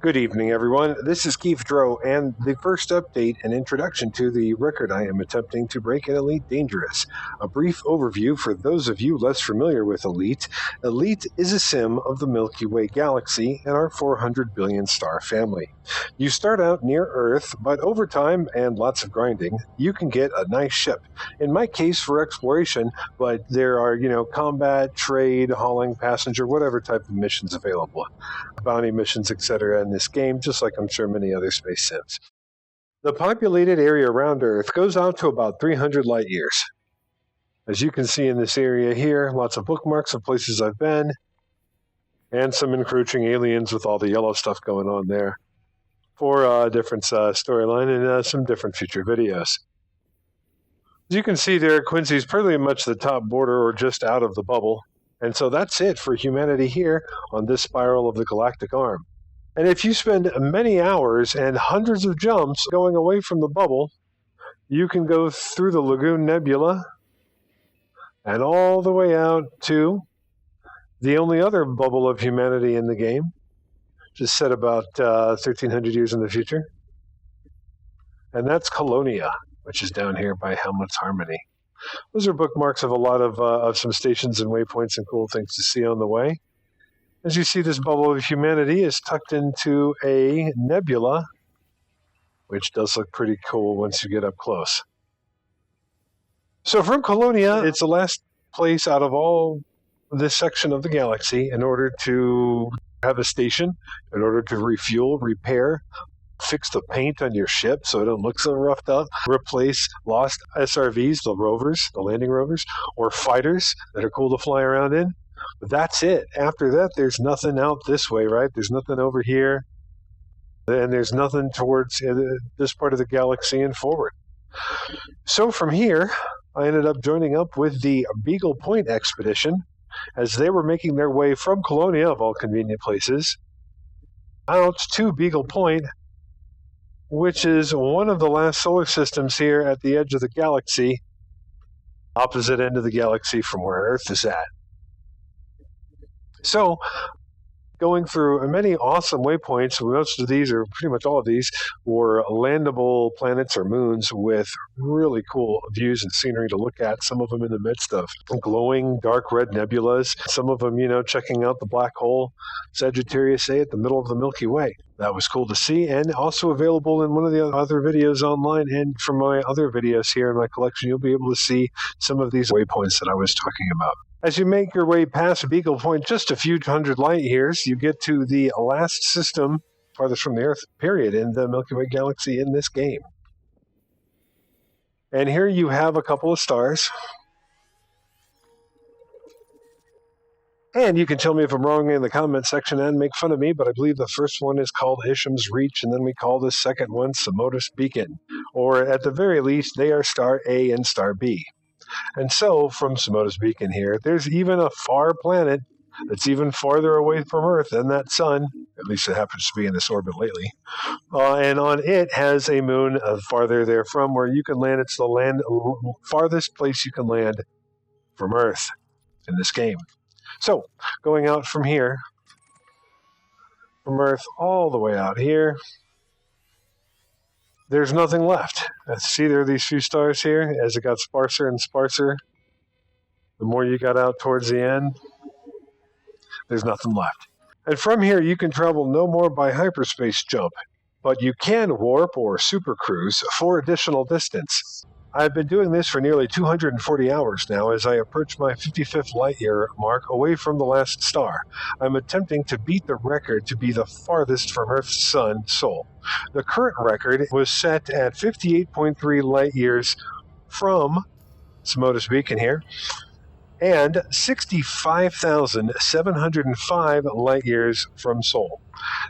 Good evening, everyone. This is Keith Drow, and the first update and introduction to the record I am attempting to break in Elite Dangerous. A brief overview for those of you less familiar with Elite. Elite is a sim of the Milky Way galaxy and our 400 billion star family. You start out near Earth, but over time and lots of grinding, you can get a nice ship. In my case, for exploration, but there are, combat, trade, hauling, passenger, whatever type of missions available. Bounty missions, etc. in this game, just like I'm sure many other space sims. The populated area around Earth goes out to about 300 light years. As you can see in this area here, lots of bookmarks of places I've been, and some encroaching aliens with all the yellow stuff going on there for a different storyline and some different future videos. As you can see there, Quincy's pretty much the top border or just out of the bubble. And so that's it for humanity here on this spiral of the galactic arm. And if you spend many hours and hundreds of jumps going away from the bubble, you can go through the Lagoon Nebula and all the way out to the only other bubble of humanity in the game, just set about 1,300 years in the future. And that's Colonia, which is down here by Hamlet's Harmony. Those are bookmarks of a lot of some stations and waypoints and cool things to see on the way. As you see, this bubble of humanity is tucked into a nebula, which does look pretty cool once you get up close. So from Colonia, it's the last place out of all this section of the galaxy in order to have a station, in order to refuel, repair, fix the paint on your ship so it don't look so roughed up, replace lost SRVs, the rovers, the landing rovers, or fighters that are cool to fly around in. But that's it. After that, there's nothing out this way, right? There's nothing over here, and there's nothing towards this part of the galaxy and forward. So from here, I ended up joining up with the Beagle Point expedition as they were making their way from Colonia, of all convenient places, out to Beagle Point, which is one of the last solar systems here at the edge of the galaxy, opposite end of the galaxy from where Earth is at. So, going through many awesome waypoints, most of these, or pretty much all of these, were landable planets or moons with really cool views and scenery to look at, some of them in the midst of glowing dark red nebulas, some of them, checking out the black hole Sagittarius A at the middle of the Milky Way. That was cool to see, and also available in one of the other videos online, and from my other videos here in my collection, you'll be able to see some of these waypoints that I was talking about. As you make your way past Beagle Point, just a few hundred light years, you get to the last system farthest from the Earth, period, in the Milky Way galaxy in this game. And here you have a couple of stars. And you can tell me if I'm wrong in the comment section and make fun of me, but I believe the first one is called Isham's Reach, and then we call the second one Samotus Beacon. Or at the very least, they are star A and star B. And so, from Samotus Beacon here, there's even a far planet that's even farther away from Earth than that sun. At least it happens to be in this orbit lately. And on it has a moon farther therefrom where you can land. It's the farthest place you can land from Earth in this game. So, going out from here, from Earth all the way out here, there's nothing left. See, there are these few stars here. As it got sparser and sparser, the more you got out towards the end, there's nothing left. And from here, you can travel no more by hyperspace jump, but you can warp or supercruise for additional distance. I've been doing this for nearly 240 hours now as I approach my 55th light year mark away from the last star. I'm attempting to beat the record to be the farthest from Earth's sun, Sol. The current record was set at 58.3 light years from Samotus Beacon here, and 65,705 light years from Sol.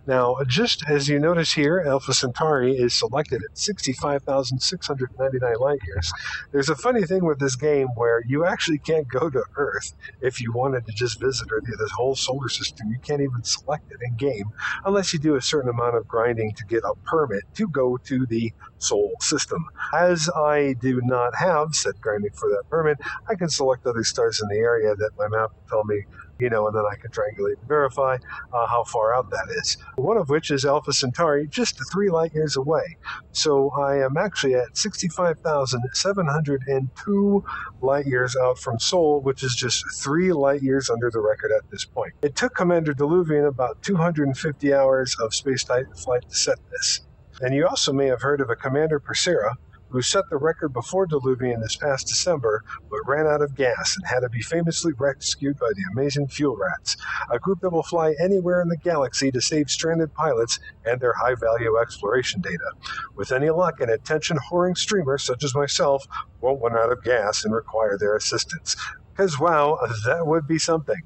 Now, just as you notice here, Alpha Centauri is selected at 65,699 light years. There's a funny thing with this game where you actually can't go to Earth if you wanted to just visit the whole solar system. You can't even select it in game unless you do a certain amount of grinding to get a permit to go to the Sol system. As I do not have set grinding for that permit, I can select other stars in the area that my map will tell me and then I can triangulate and verify how far out that is. One of which is Alpha Centauri, just 3 light years away. So I am actually at 65,702 light years out from Sol, which is just 3 light years under the record at this point. It took Commander Diluvian about 250 hours of spaceflight to set this. And you also may have heard of a Commander Persera, who set the record before Diluvian this past December, but ran out of gas and had to be famously rescued by the amazing Fuel Rats, a group that will fly anywhere in the galaxy to save stranded pilots and their high-value exploration data. With any luck, an attention-whoring streamer such as myself won't run out of gas and require their assistance. Because, wow, that would be something.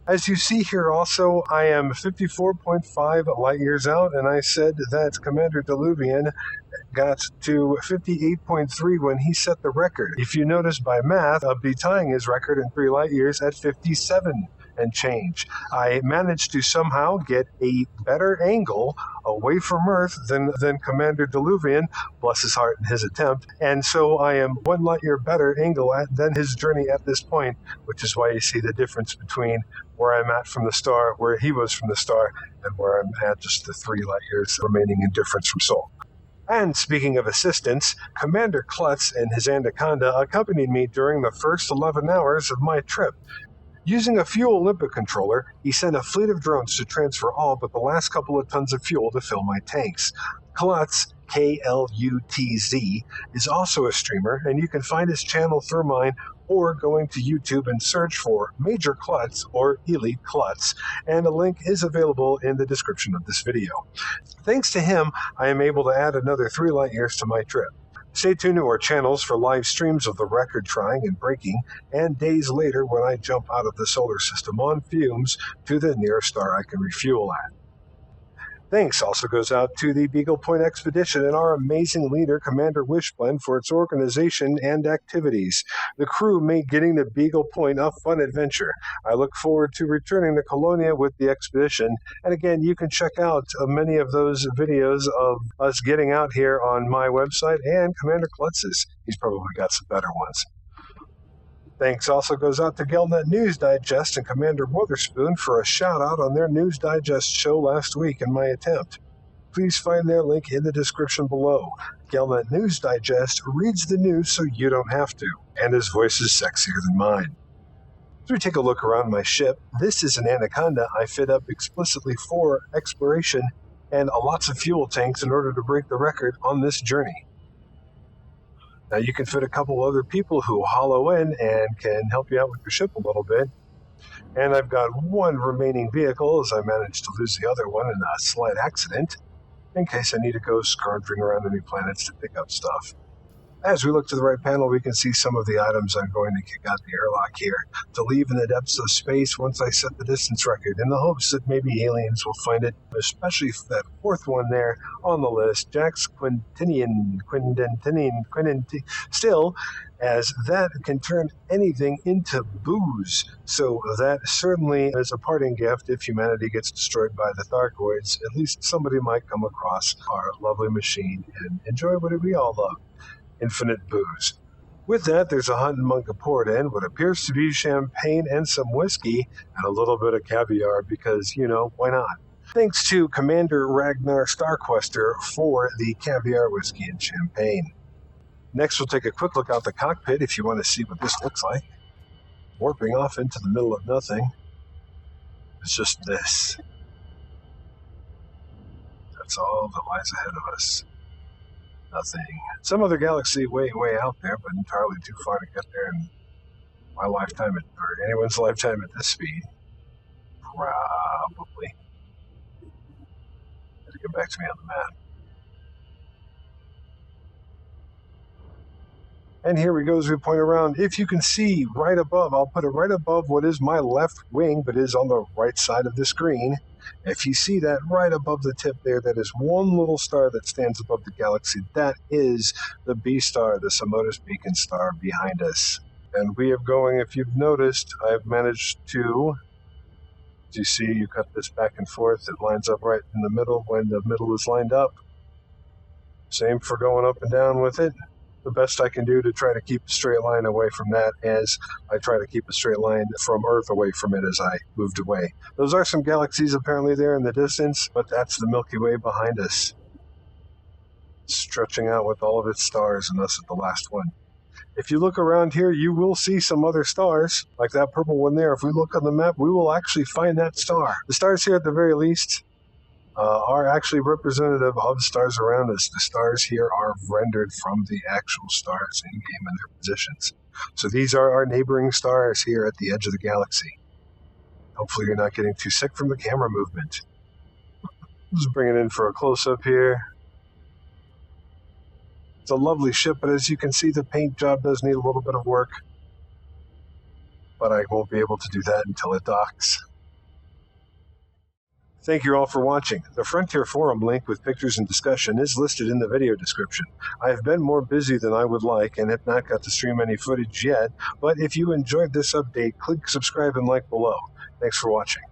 As you see here also, I am 54.5 light years out, and I said that Commander Diluvian got to 58.3 when he set the record. If you notice by math, I'll be tying his record in 3 light years at 57 and change. I managed to somehow get a better angle away from Earth than Commander Diluvian, bless his heart and his attempt, and so I am 1 light year better angle than his journey at this point, which is why you see the difference between where I'm at from the star, where he was from the star, and where I'm at just the 3 light years remaining in difference from Sol. And speaking of assistance, Commander Klutz and his Anaconda accompanied me during the first 11 hours of my trip. Using a fuel Olympic controller, he sent a fleet of drones to transfer all but the last couple of tons of fuel to fill my tanks. Klutz, Klutz, is also a streamer, and you can find his channel through mine or going to YouTube and search for Major Klutz or Elite Klutz, and a link is available in the description of this video. Thanks to him, I am able to add another 3 light years to my trip. Stay tuned to our channels for live streams of the record trying and breaking, and days later when I jump out of the solar system on fumes to the nearest star I can refuel at. Thanks also goes out to the Beagle Point expedition and our amazing leader, Commander Wishblend, for its organization and activities. The crew made getting to Beagle Point a fun adventure. I look forward to returning to Colonia with the expedition, and again, you can check out many of those videos of us getting out here on my website and Commander Klutz's. He's probably got some better ones. Thanks also goes out to Gelnet News Digest and Commander Witherspoon for a shout-out on their News Digest show last week in my attempt. Please find their link in the description below. Gelnet News Digest reads the news so you don't have to, and his voice is sexier than mine. As we take a look around my ship, this is an Anaconda I fit up explicitly for exploration and lots of fuel tanks in order to break the record on this journey. Now you can fit a couple other people who hollow in and can help you out with your ship a little bit. And I've got 1 remaining vehicle as I managed to lose the other one in a slight accident, in case I need to go scrounging around any planets to pick up stuff. As we look to the right panel, we can see some of the items I'm going to kick out the airlock here to leave in the depths of space once I set the distance record, in the hopes that maybe aliens will find it, especially that 4th one there on the list, Jack's Quintinian, still, as that can turn anything into booze. So that certainly is a parting gift if humanity gets destroyed by the Thargoids. At least somebody might come across our lovely machine and enjoy what we all love. Infinite booze. With that, there's a hunting mug to pour it in, what appears to be champagne and some whiskey, and a little bit of caviar because, why not? Thanks to Commander Ragnar Starquester for the caviar, whiskey, and champagne. Next, we'll take a quick look out the cockpit if you want to see what this looks like. Warping off into the middle of nothing. It's just this. That's all that lies ahead of us. Nothing. Some other galaxy way out there, but entirely too far to get there in my lifetime, or anyone's lifetime at this speed. Probably. Have to get back to me on the map. And here we go as we point around. If you can see right above, I'll put it right above what is my left wing, but is on the right side of the screen. If you see that right above the tip there, that is 1 little star that stands above the galaxy. That is the B star, the Samotus Beacon star behind us. And we are going, if you've noticed, I've managed to, as you see, you cut this back and forth. It lines up right in the middle when the middle is lined up. Same for going up and down with it. The best I can do to try to keep a straight line away from that as I try to keep a straight line from Earth away from it as I moved away. Those are some galaxies apparently there in the distance, but that's the Milky Way behind us, stretching out with all of its stars and us at the last one. If you look around here, you will see some other stars, like that purple one there. If we look on the map, we will actually find that star. The stars here, at the very least, are actually representative of stars around us. The stars here are rendered from the actual stars in-game and their positions. So these are our neighboring stars here at the edge of the galaxy. Hopefully you're not getting too sick from the camera movement. Just bring it in for a close-up here. It's a lovely ship, but as you can see, the paint job does need a little bit of work. But I won't be able to do that until it docks. Thank you all for watching. The Frontier Forum link with pictures and discussion is listed in the video description. I have been more busy than I would like and have not got to stream any footage yet, but if you enjoyed this update, click subscribe and like below. Thanks for watching.